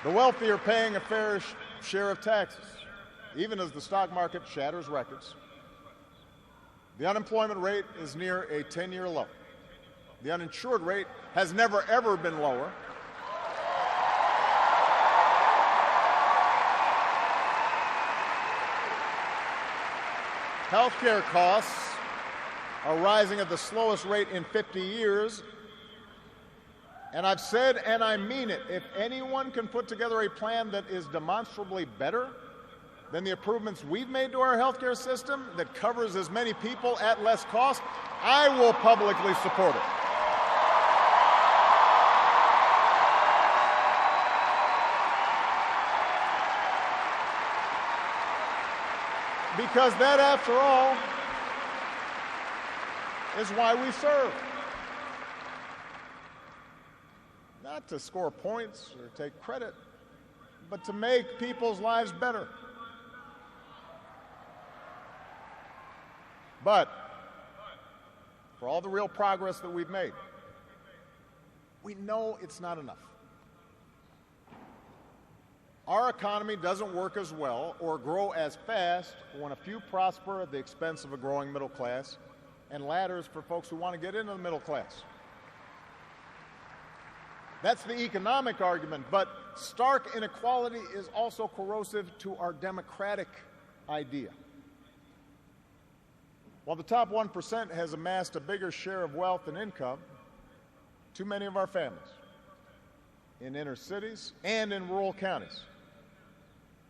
The wealthy are paying a fair share of taxes, even as the stock market shatters records. The unemployment rate is near a 10-year low. The uninsured rate has never, ever been lower. Healthcare costs are rising at the slowest rate in 50 years. And I've said, and I mean it, if anyone can put together a plan that is demonstrably better than the improvements we've made to our healthcare system, that covers as many people at less cost, I will publicly support it. Because that, after all, is why we serve. Not to score points or take credit, but to make people's lives better. But for all the real progress that we've made, we know it's not enough. Our economy doesn't work as well or grow as fast when a few prosper at the expense of a growing middle class and ladders for folks who want to get into the middle class. That's the economic argument, but stark inequality is also corrosive to our democratic idea. While the top 1% has amassed a bigger share of wealth and income, too many of our families in inner cities and in rural counties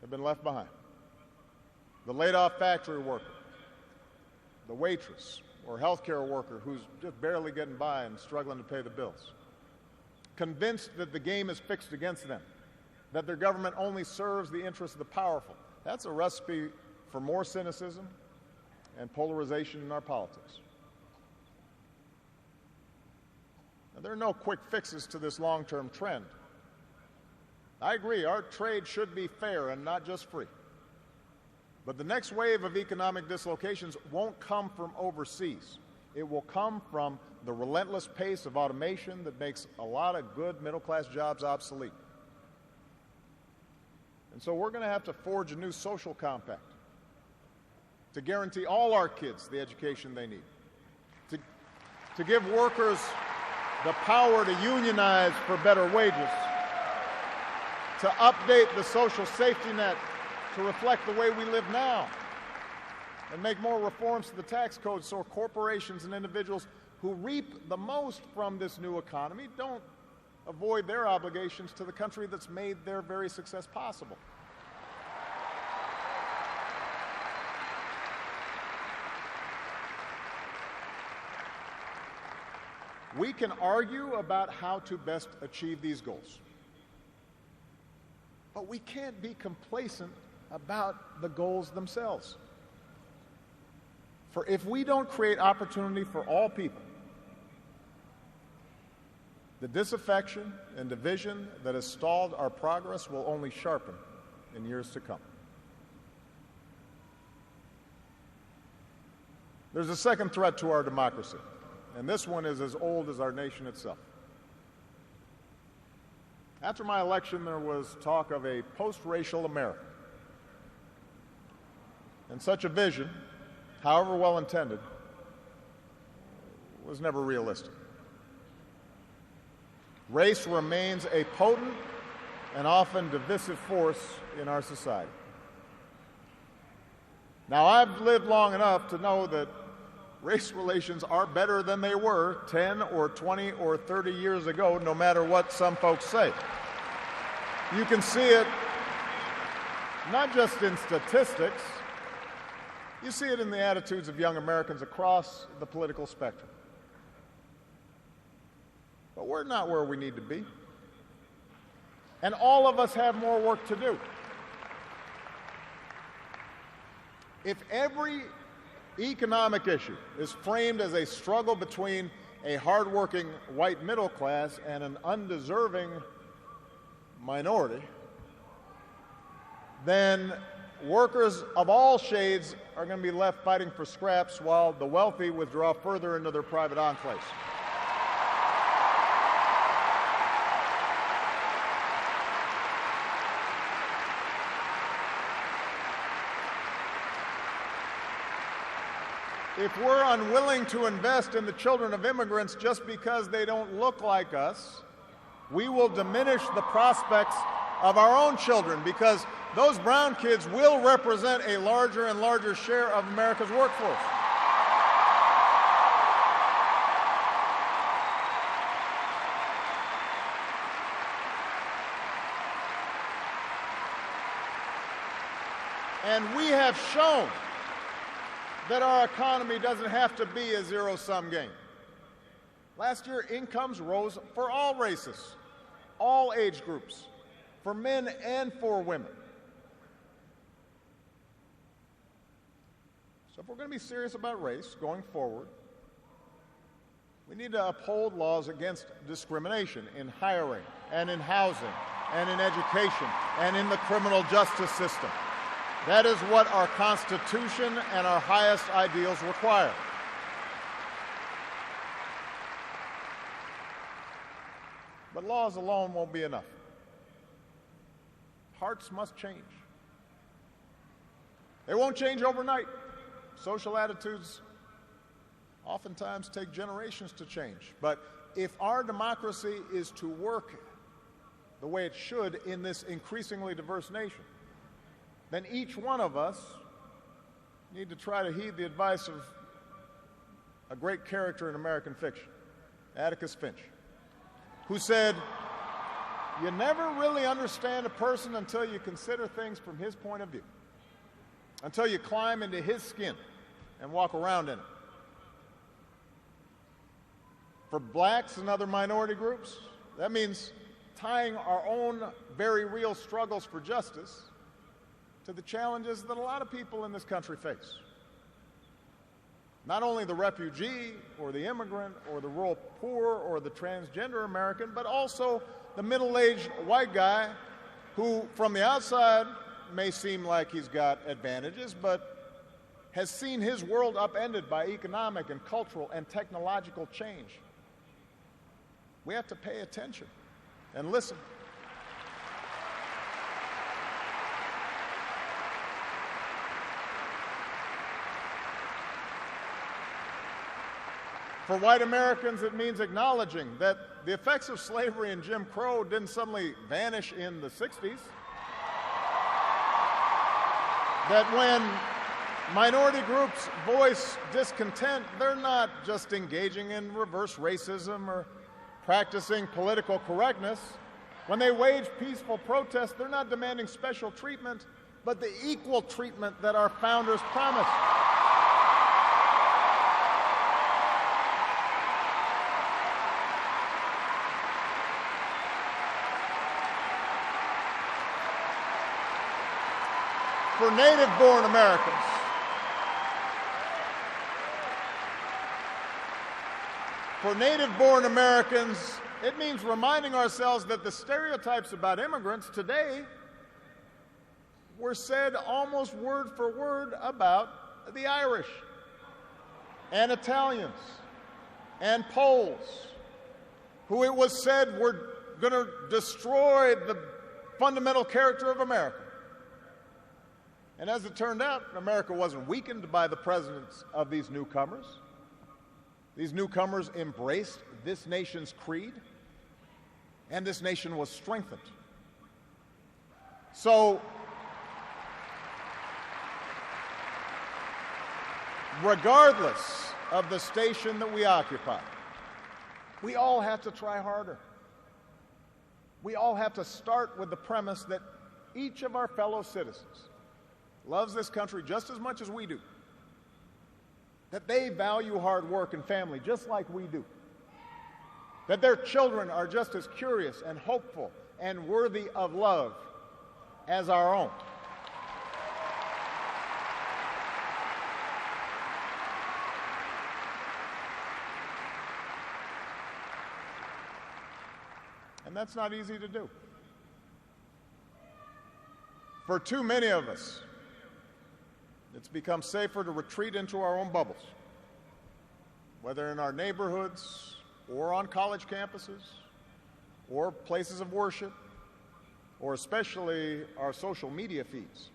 have been left behind. The laid-off factory worker, the waitress or healthcare worker who's just barely getting by and struggling to pay the bills, convinced that the game is fixed against them, that their government only serves the interests of the powerful. That's a recipe for more cynicism and polarization in our politics. Now, there are no quick fixes to this long-term trend. I agree, our trade should be fair and not just free. But the next wave of economic dislocations won't come from overseas. It will come from the relentless pace of automation that makes a lot of good middle-class jobs obsolete. And so we're going to have to forge a new social compact to guarantee all our kids the education they need, to give workers the power to unionize for better wages, to update the social safety net to reflect the way we live now, and make more reforms to the tax code so corporations and individuals who reap the most from this new economy don't avoid their obligations to the country that's made their very success possible. We can argue about how to best achieve these goals, but we can't be complacent about the goals themselves. For if we don't create opportunity for all people, the disaffection and division that has stalled our progress will only sharpen in years to come. There's a second threat to our democracy, and this one is as old as our nation itself. After my election, there was talk of a post-racial America. And such a vision, however well-intended, was never realistic. Race remains a potent and often divisive force in our society. Now, I've lived long enough to know that race relations are better than they were 10 or 20 or 30 years ago, no matter what some folks say. You can see it not just in statistics, you see it in the attitudes of young Americans across the political spectrum. But we're not where we need to be. And all of us have more work to do. If every economic issue is framed as a struggle between a hardworking white middle class and an undeserving minority, then workers of all shades are going to be left fighting for scraps while the wealthy withdraw further into their private enclaves. if we're unwilling to invest in the children of immigrants just because they don't look like us, we will diminish the prospects of our own children, because those brown kids will represent a larger and larger share of America's workforce. And we have shown that our economy doesn't have to be a zero-sum game. Last year, incomes rose for all races, all age groups, for men and for women. So if we're going to be serious about race going forward, we need to uphold laws against discrimination in hiring and in housing and in education and in the criminal justice system. That is what our Constitution and our highest ideals require. But laws alone won't be enough. Hearts must change. They won't change overnight. Social attitudes oftentimes take generations to change. But if our democracy is to work the way it should in this increasingly diverse nation, then each one of us need to try to heed the advice of a great character in American fiction, Atticus Finch, who said, "You never really understand a person until you consider things from his point of view, until you climb into his skin and walk around in it." For blacks and other minority groups, that means tying our own very real struggles for justice to the challenges that a lot of people in this country face. Not only the refugee or the immigrant or the rural poor or the transgender American, but also the middle-aged white guy who, from the outside, may seem like he's got advantages, but has seen his world upended by economic and cultural and technological change. We have to pay attention and listen. For white Americans, it means acknowledging that the effects of slavery and Jim Crow didn't suddenly vanish in the 60s. That when minority groups voice discontent, they're not just engaging in reverse racism or practicing political correctness. When they wage peaceful protest, they're not demanding special treatment, but the equal treatment that our founders promised. For native-born Americans, it means reminding ourselves that the stereotypes about immigrants today were said almost word for word about the Irish and Italians and Poles, who it was said were going to destroy the fundamental character of America. And as it turned out, America wasn't weakened by the presence of these newcomers. These newcomers embraced this nation's creed, and this nation was strengthened. So, regardless of the station that we occupy, we all have to try harder. We all have to start with the premise that each of our fellow citizens loves this country just as much as we do, that they value hard work and family just like we do, that their children are just as curious and hopeful and worthy of love as our own. And that's not easy to do. For too many of us, it's become safer to retreat into our own bubbles, whether in our neighborhoods or on college campuses or places of worship, or especially our social media feeds.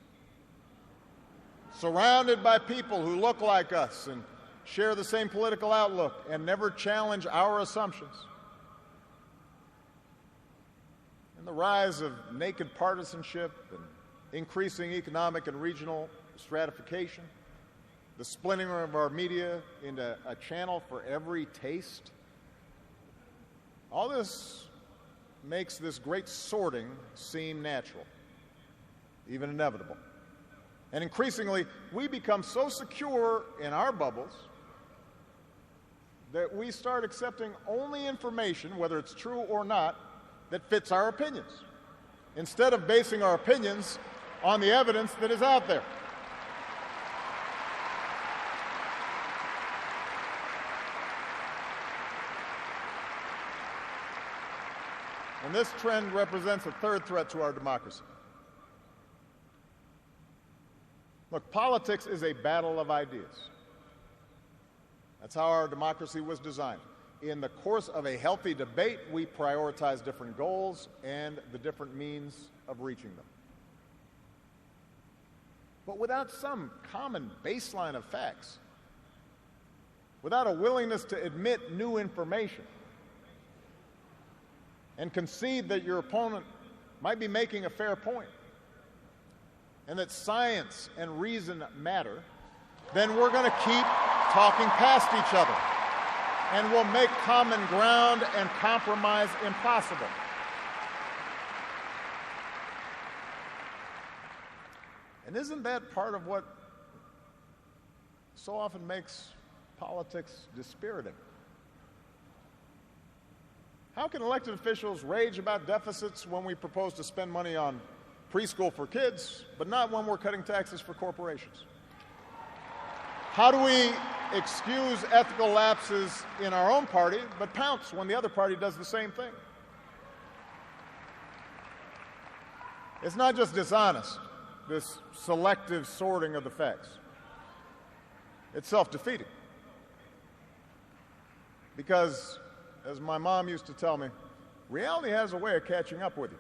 Surrounded by people who look like us and share the same political outlook, and never challenge our assumptions. And the rise of naked partisanship and increasing economic and regional stratification, the splintering of our media into a channel for every taste, all this makes this great sorting seem natural, even inevitable. And increasingly, we become so secure in our bubbles that we start accepting only information, whether it's true or not, that fits our opinions, instead of basing our opinions on the evidence that is out there. And this trend represents a third threat to our democracy. Look, politics is a battle of ideas. That's how our democracy was designed. In the course of a healthy debate, we prioritize different goals and the different means of reaching them. But without some common baseline of facts, without a willingness to admit new information and concede that your opponent might be making a fair point, and that science and reason matter, then we're going to keep talking past each other, and we'll make common ground and compromise impossible. And isn't that part of what so often makes politics dispiriting? How can elected officials rage about deficits when we propose to spend money on preschool for kids, but not when we're cutting taxes for corporations? How do we excuse ethical lapses in our own party, but pounce when the other party does the same thing? It's not just dishonest, this selective sorting of the facts. It's self-defeating. Because, as my mom used to tell me, reality has a way of catching up with you.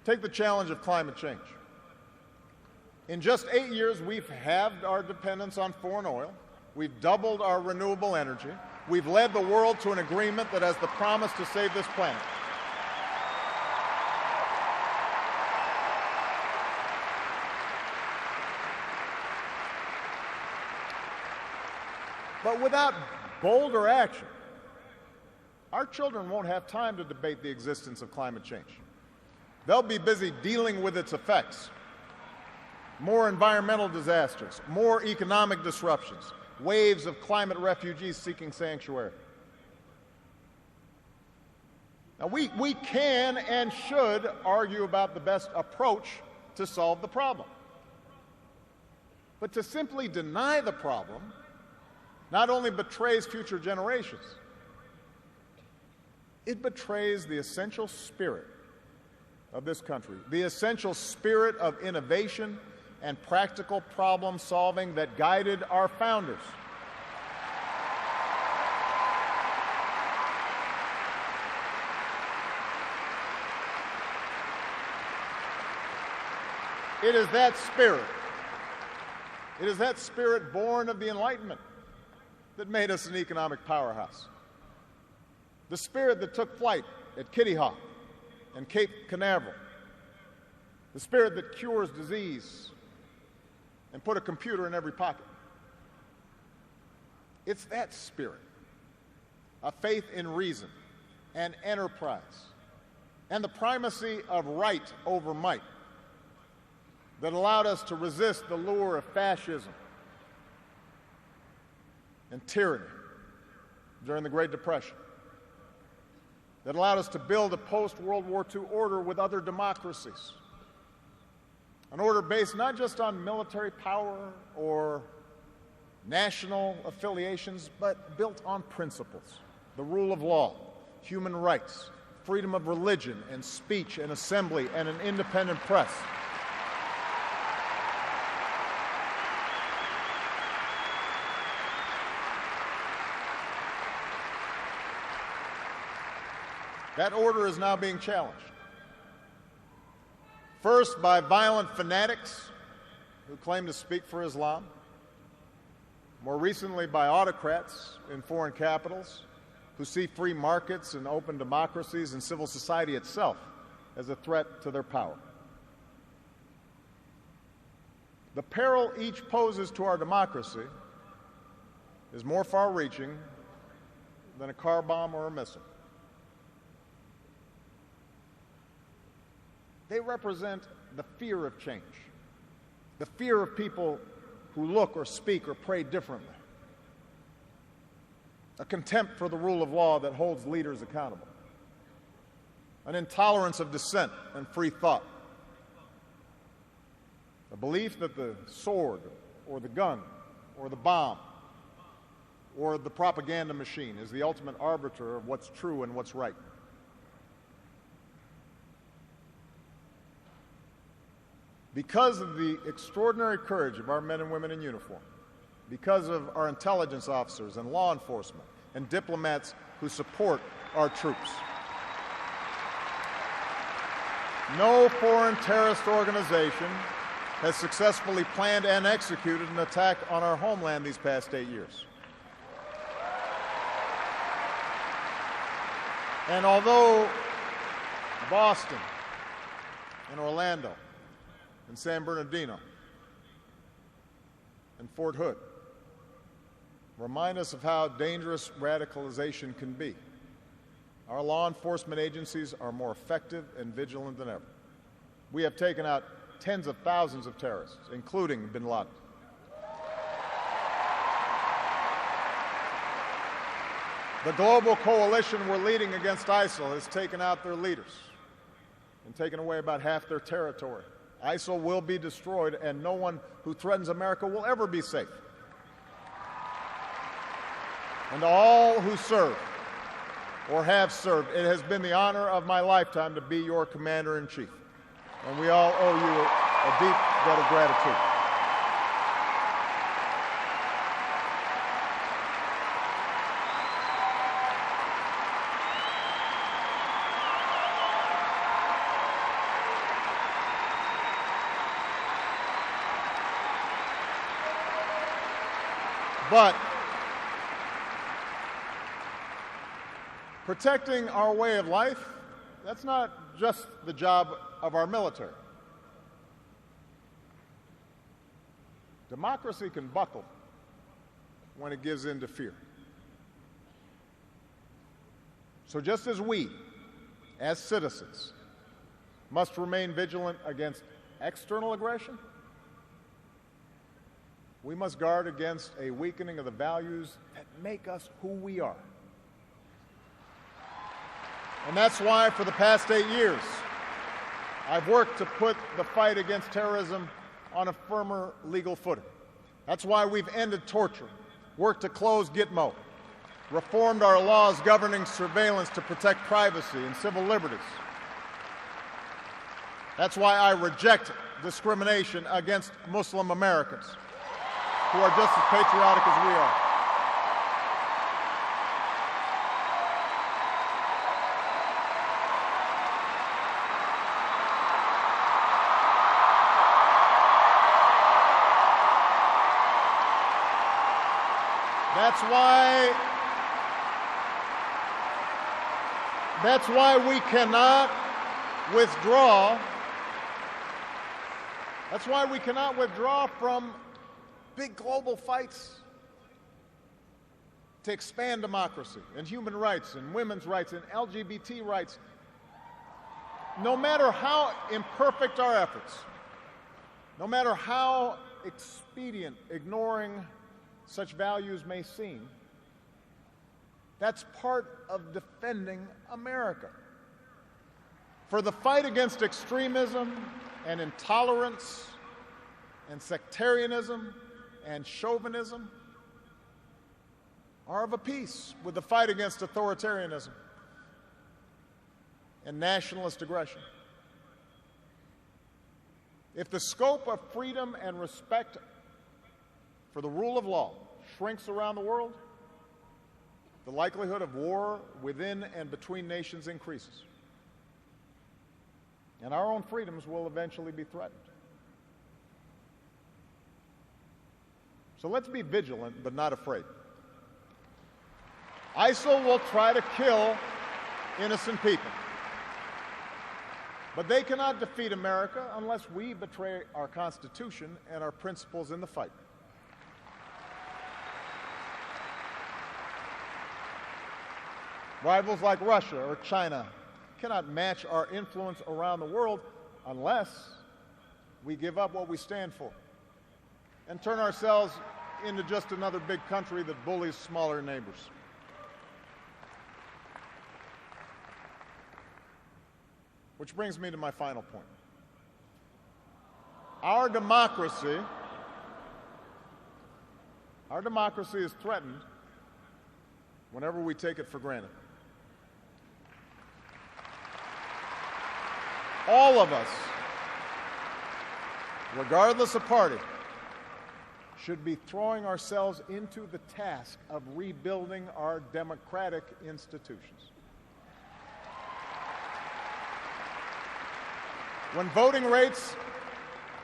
Take the challenge of climate change. In just 8 years, we've halved our dependence on foreign oil. We've doubled our renewable energy. We've led the world to an agreement that has the promise to save this planet. But without bolder action, our children won't have time to debate the existence of climate change. They'll be busy dealing with its effects. More environmental disasters, more economic disruptions, waves of climate refugees seeking sanctuary. Now, we can and should argue about the best approach to solve the problem. But to simply deny the problem not only betrays future generations, it betrays the essential spirit of this country, the essential spirit of innovation and practical problem solving that guided our founders. It is that spirit born of the Enlightenment that made us an economic powerhouse. The spirit that took flight at Kitty Hawk and Cape Canaveral. The spirit that cures disease and put a computer in every pocket. It's that spirit, a faith in reason and enterprise, and the primacy of right over might that allowed us to resist the lure of fascism and tyranny during the Great Depression, that allowed us to build a post-World War II order with other democracies, an order based not just on military power or national affiliations, but built on principles: the rule of law, human rights, freedom of religion and speech and assembly, and an independent press. That order is now being challenged. First, by violent fanatics who claim to speak for Islam. More recently, by autocrats in foreign capitals who see free markets and open democracies and civil society itself as a threat to their power. The peril each poses to our democracy is more far-reaching than a car bomb or a missile. They represent the fear of change, the fear of people who look or speak or pray differently, a contempt for the rule of law that holds leaders accountable, an intolerance of dissent and free thought, a belief that the sword or the gun or the bomb or the propaganda machine is the ultimate arbiter of what's true and what's right. Because of the extraordinary courage of our men and women in uniform, because of our intelligence officers and law enforcement and diplomats who support our troops, no foreign terrorist organization has successfully planned and executed an attack on our homeland these past 8 years. And although Boston and Orlando and San Bernardino and Fort Hood remind us of how dangerous radicalization can be, our law enforcement agencies are more effective and vigilant than ever. We have taken out tens of thousands of terrorists, including bin Laden. The global coalition we're leading against ISIL has taken out their leaders and taken away about half their territory. ISIL will be destroyed, and no one who threatens America will ever be safe. And to all who serve or have served, it has been the honor of my lifetime to be your commander-in-chief. And we all owe you a deep debt of gratitude. But protecting our way of life, that's not just the job of our military. Democracy can buckle when it gives in to fear. So just as we, as citizens, must remain vigilant against external aggression, we must guard against a weakening of the values that make us who we are. And that's why for the past 8 years, I've worked to put the fight against terrorism on a firmer legal footing. That's why we've ended torture, worked to close Gitmo, reformed our laws governing surveillance to protect privacy and civil liberties. That's why I reject discrimination against Muslim Americans, who are just as patriotic as we are. That's why we cannot withdraw. That's why we cannot withdraw from big global fights to expand democracy and human rights and women's rights and LGBT rights. No matter how imperfect our efforts, no matter how expedient ignoring such values may seem, that's part of defending America. For the fight against extremism and intolerance and sectarianism and chauvinism are of a piece with the fight against authoritarianism and nationalist aggression. If the scope of freedom and respect for the rule of law shrinks around the world, the likelihood of war within and between nations increases. and our own freedoms will eventually be threatened. So let's be vigilant, but not afraid. ISIL will try to kill innocent people, but they cannot defeat America unless we betray our Constitution and our principles in the fight. Rivals like Russia or China cannot match our influence around the world unless we give up what we stand for and turn ourselves into just another big country that bullies smaller neighbors. Which brings me to my final point. Our democracy is threatened whenever we take it for granted. All of us, regardless of party, should be throwing ourselves into the task of rebuilding our democratic institutions. When voting rates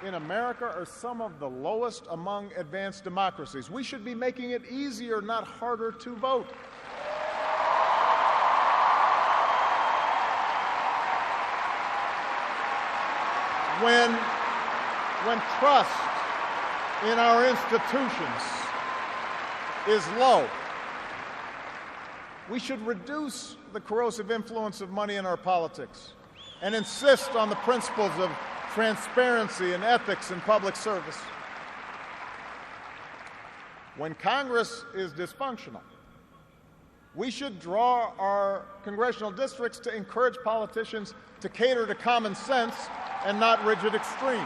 in America are some of the lowest among advanced democracies, we should be making it easier, not harder, to vote. When trust in our institutions is low, we should reduce the corrosive influence of money in our politics and insist on the principles of transparency and ethics in public service. When Congress is dysfunctional, we should draw our congressional districts to encourage politicians to cater to common sense and not rigid extremes.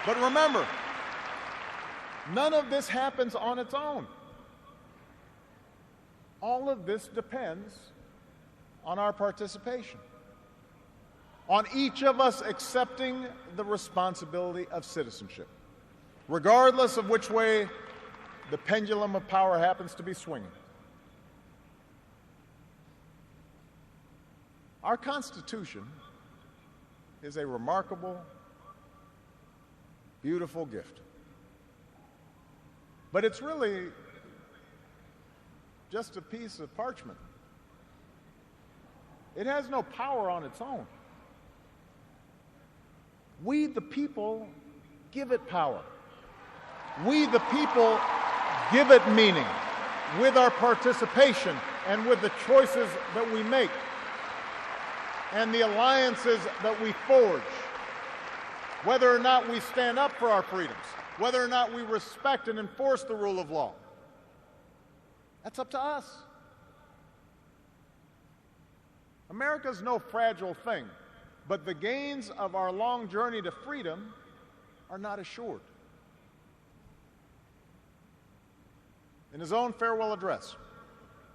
But remember, none of this happens on its own. All of this depends on our participation, on each of us accepting the responsibility of citizenship, regardless of which way the pendulum of power happens to be swinging. Our Constitution is a remarkable, beautiful gift. But it's really just a piece of parchment. It has no power on its own. We, the people, give it power. We, the people, give it meaning with our participation and with the choices that we make and the alliances that we forge, whether or not we stand up for our freedoms, whether or not we respect and enforce the rule of law. That's up to us. America's no fragile thing, but the gains of our long journey to freedom are not assured. In his own farewell address,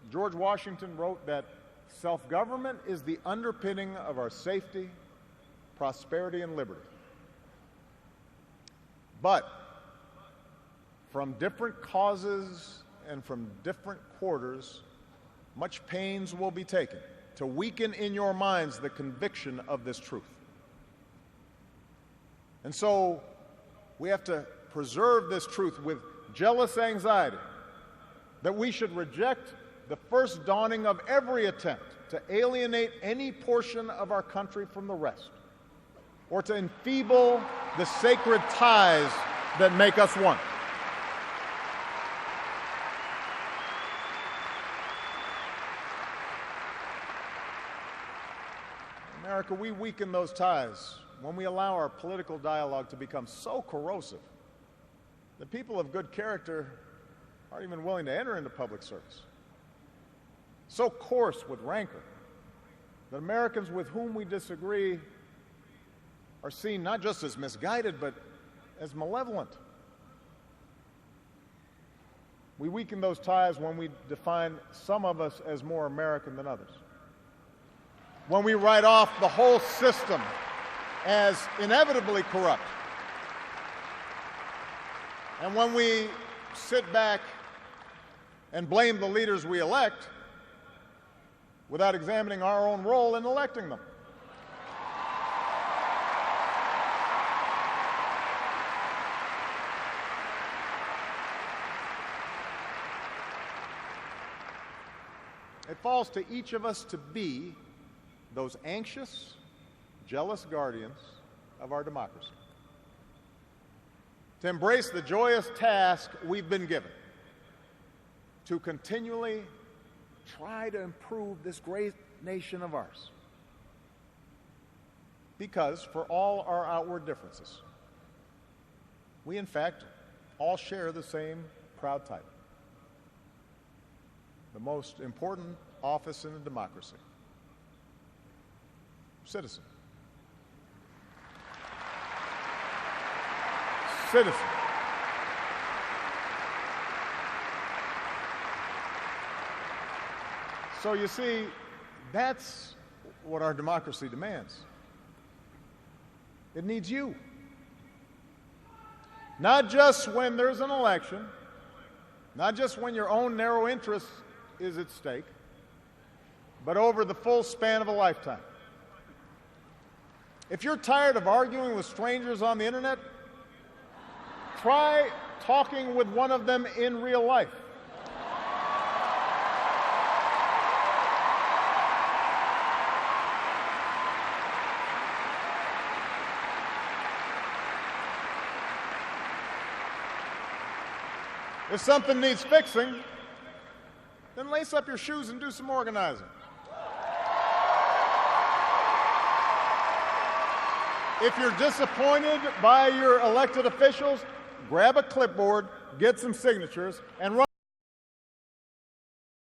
George Washington wrote that self-government is the underpinning of our safety, prosperity, and liberty. But from different causes and from different quarters, much pains will be taken to weaken in your minds the conviction of this truth. And so we have to preserve this truth with jealous anxiety that we should reject the first dawning of every attempt to alienate any portion of our country from the rest, or to enfeeble the sacred ties that make us one. America, we weaken those ties when we allow our political dialogue to become so corrosive that people of good character aren't even willing to enter into public service. So coarse with rancor that Americans with whom we disagree are seen not just as misguided, but as malevolent. We weaken those ties when we define some of us as more American than others, when we write off the whole system as inevitably corrupt, and when we sit back and blame the leaders we elect without examining our own role in electing them. It falls to each of us to be those anxious, jealous guardians of our democracy, to embrace the joyous task we've been given, to continually try to improve this great nation of ours. Because for all our outward differences, we in fact all share the same proud title, the most important office in a democracy: citizen. Citizen. So you see, that's what our democracy demands. It needs you. Not just when there's an election, not just when your own narrow interest is at stake, but over the full span of a lifetime. If you're tired of arguing with strangers on the internet, try talking with one of them in real life. If something needs fixing, then lace up your shoes and do some organizing. If you're disappointed by your elected officials, grab a clipboard, get some signatures, and run